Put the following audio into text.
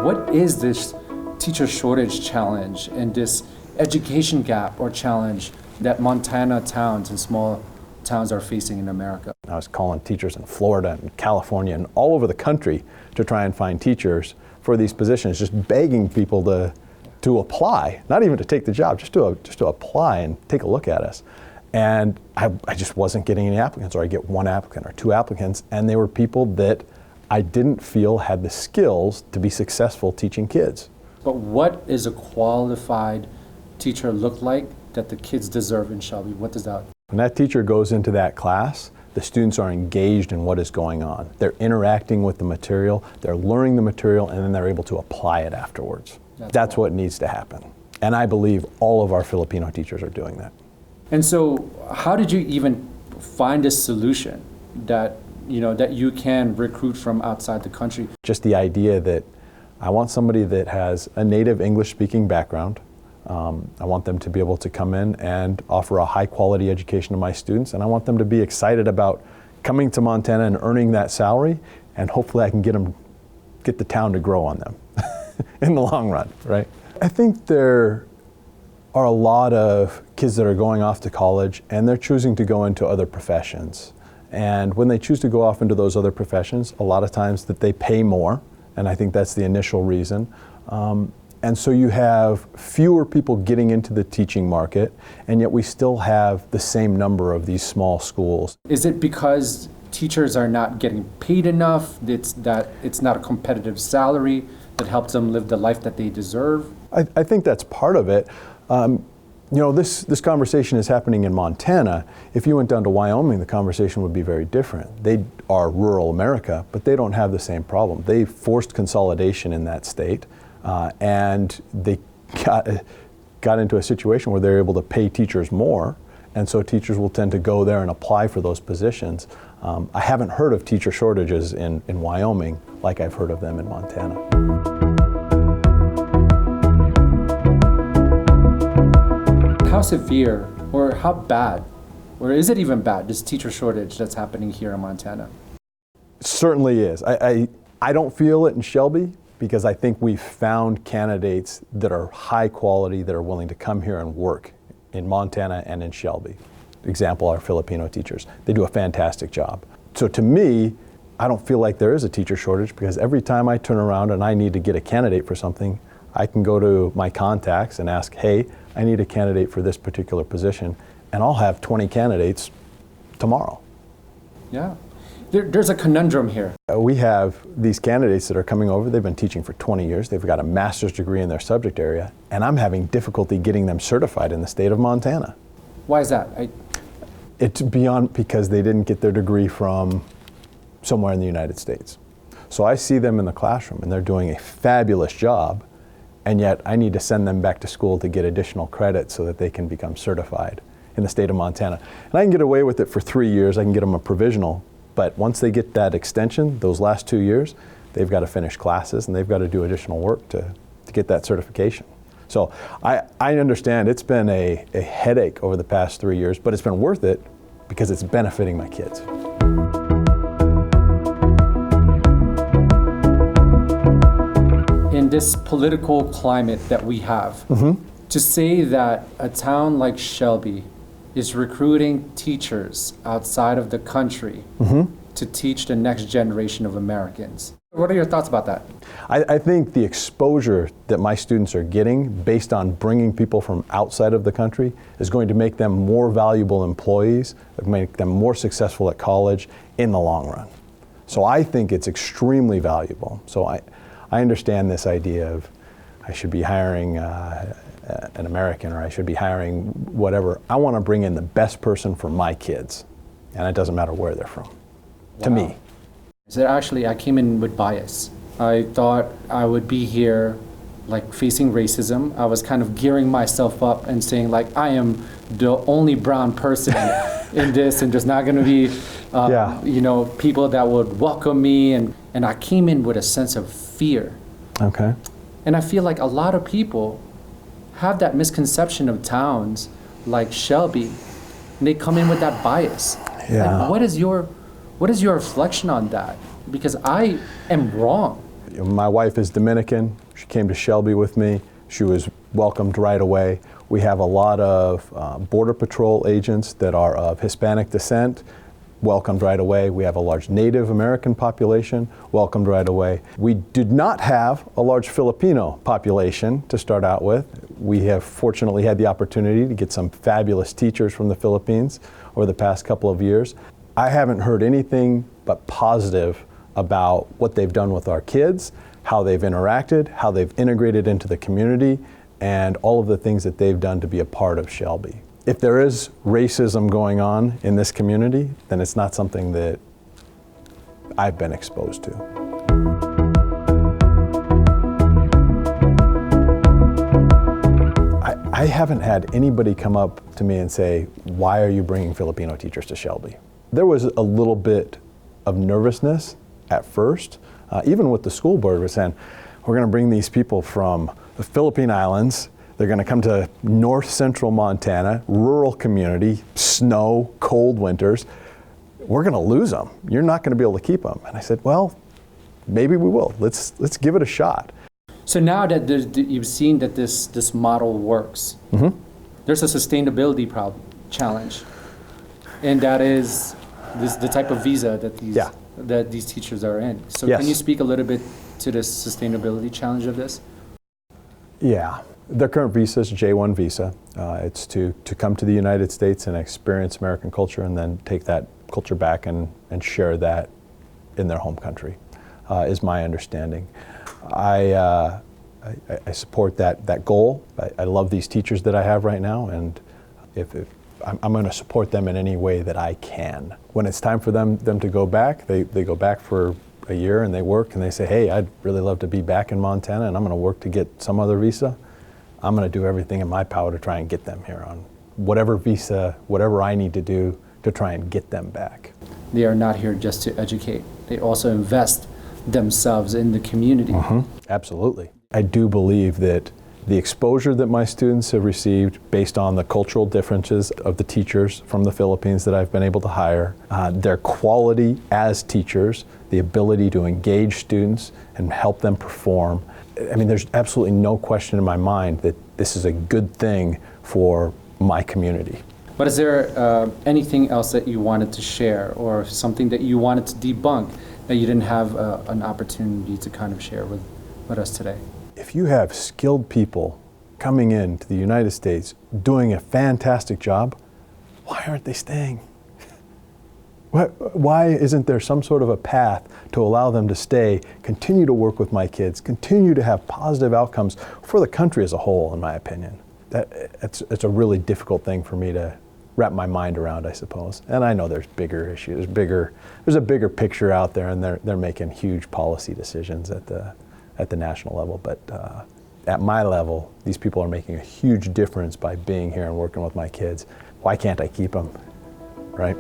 What is this teacher shortage challenge and this education gap or challenge that Montana towns and small towns are facing in America? I was calling teachers in Florida and California and all over the country to try and find teachers for these positions, just begging people to apply, not even to take the job, just to apply and take a look at us. And I just wasn't getting any applicants, or I get one applicant or two applicants, and they were people that I didn't feel had the skills to be successful teaching kids. But what is a qualified teacher look like that the kids deserve in Shelby? What does that? When that teacher goes into that class, the students are engaged in what is going on. They're interacting with the material, they're learning the material, and then they're able to apply it afterwards. That's what needs to happen. And I believe all of our Filipino teachers are doing that. And so how did you even find a solution that you can recruit from outside the country? Just the idea that I want somebody that has a native English-speaking background. I want them to be able to come in and offer a high-quality education to my students, and I want them to be excited about coming to Montana and earning that salary, and hopefully I can get the town to grow on them in the long run, right? I think there are a lot of kids that are going off to college and they're choosing to go into other professions. And when they choose to go off into those other professions, a lot of times that they pay more, and I think that's the initial reason. And so you have fewer people getting into the teaching market, and yet we still have the same number of these small schools. Is it because teachers are not getting paid enough? It's not a competitive salary that helps them live the life that they deserve? I think that's part of it. This conversation is happening in Montana. If you went down to Wyoming, the conversation would be very different. They are rural America, but they don't have the same problem. They forced consolidation in that state, and they got into a situation where they're able to pay teachers more, and so teachers will tend to go there and apply for those positions. I haven't heard of teacher shortages in Wyoming like I've heard of them in Montana. How severe or how bad, or is it even bad, this teacher shortage that's happening here in Montana? Certainly is. I don't feel it in Shelby because I think we've found candidates that are high quality, that are willing to come here and work in Montana and in Shelby. Example, our Filipino teachers. They do a fantastic job. So to me, I don't feel like there is a teacher shortage because every time I turn around and I need to get a candidate for something, I can go to my contacts and ask, hey, I need a candidate for this particular position, and I'll have 20 candidates tomorrow. Yeah. There's a conundrum here. We have these candidates that are coming over. They've been teaching for 20 years. They've got a master's degree in their subject area, and I'm having difficulty getting them certified in the state of Montana. Why is that? It's beyond because they didn't get their degree from somewhere in the United States. So I see them in the classroom, and they're doing a fabulous job, and yet I need to send them back to school to get additional credit so that they can become certified in the state of Montana. And I can get away with it for 3 years. I can get them a provisional. But once they get that extension, those last 2 years, they've got to finish classes and they've got to do additional work to get that certification. So I understand it's been a headache over the past 3 years, but it's been worth it because it's benefiting my kids. In this political climate that we have, to say that a town like Shelby is recruiting teachers outside of the country to teach the next generation of Americans. What are your thoughts about that? I think the exposure that my students are getting based on bringing people from outside of the country is going to make them more valuable employees, make them more successful at college in the long run. So I think it's extremely valuable. So I understand this idea of I should be hiring an American or I should be hiring whatever. I want to bring in the best person for my kids, and it doesn't matter where they're from, to me. So actually, I came in with bias. I thought I would be here like facing racism. I was kind of gearing myself up and saying like, I am the only brown person in this, and there's not going to be people that would welcome me. And I came in with a sense of fear. Okay. And I feel like a lot of people have that misconception of towns like Shelby, and they come in with that bias. Yeah. Like, what is your reflection on that? Because I am wrong. My wife is Dominican. She came to Shelby with me. She was welcomed right away. We have a lot of Border Patrol agents that are of Hispanic descent, welcomed right away. We have a large Native American population, welcomed right away. We did not have a large Filipino population to start out with. We have fortunately had the opportunity to get some fabulous teachers from the Philippines over the past couple of years. I haven't heard anything but positive about what they've done with our kids, how they've interacted, how they've integrated into the community, and all of the things that they've done to be a part of Shelby. If there is racism going on in this community, then it's not something that I've been exposed to. I haven't had anybody come up to me and say, why are you bringing Filipino teachers to Shelby? There was a little bit of nervousness at first, even with the school board was saying, we're going to bring these people from the Philippine Islands. They're going to come to north central Montana, rural community, snow, cold winters. We're going to lose them. You're not going to be able to keep them. And I said, well, maybe we will. Let's give it a shot. So now that you've seen that this model works, there's a sustainability challenge, and that is the type of visa that these teachers are in. So Yes. Can you speak a little bit to this sustainability challenge of this? Yeah. Their current visa is J-1 visa. It's to come to the United States and experience American culture and then take that culture back and share that in their home country, is my understanding. I support that goal. I love these teachers that I have right now, and if I'm going to support them in any way that I can. When it's time for them to go back, they go back for a year and they work and they say, hey, I'd really love to be back in Montana and I'm going to work to get some other visa. I'm going to do everything in my power to try and get them here on whatever visa, whatever I need to do to try and get them back. They are not here just to educate. They also invest themselves in the community. Absolutely. I do believe that the exposure that my students have received based on the cultural differences of the teachers from the Philippines that I've been able to hire, their quality as teachers, the ability to engage students and help them perform. I mean, there's absolutely no question in my mind that this is a good thing for my community. But is there anything else that you wanted to share or something that you wanted to debunk that you didn't have an opportunity to kind of share with us today? If you have skilled people coming into the United States doing a fantastic job, why aren't they staying? Why isn't there some sort of a path to allow them to stay, continue to work with my kids, continue to have positive outcomes for the country as a whole, in my opinion? It's a really difficult thing for me to wrap my mind around, I suppose. And I know there's bigger issues, there's a bigger picture out there, and they're making huge policy decisions at the national level. But at my level, these people are making a huge difference by being here and working with my kids. Why can't I keep them, right?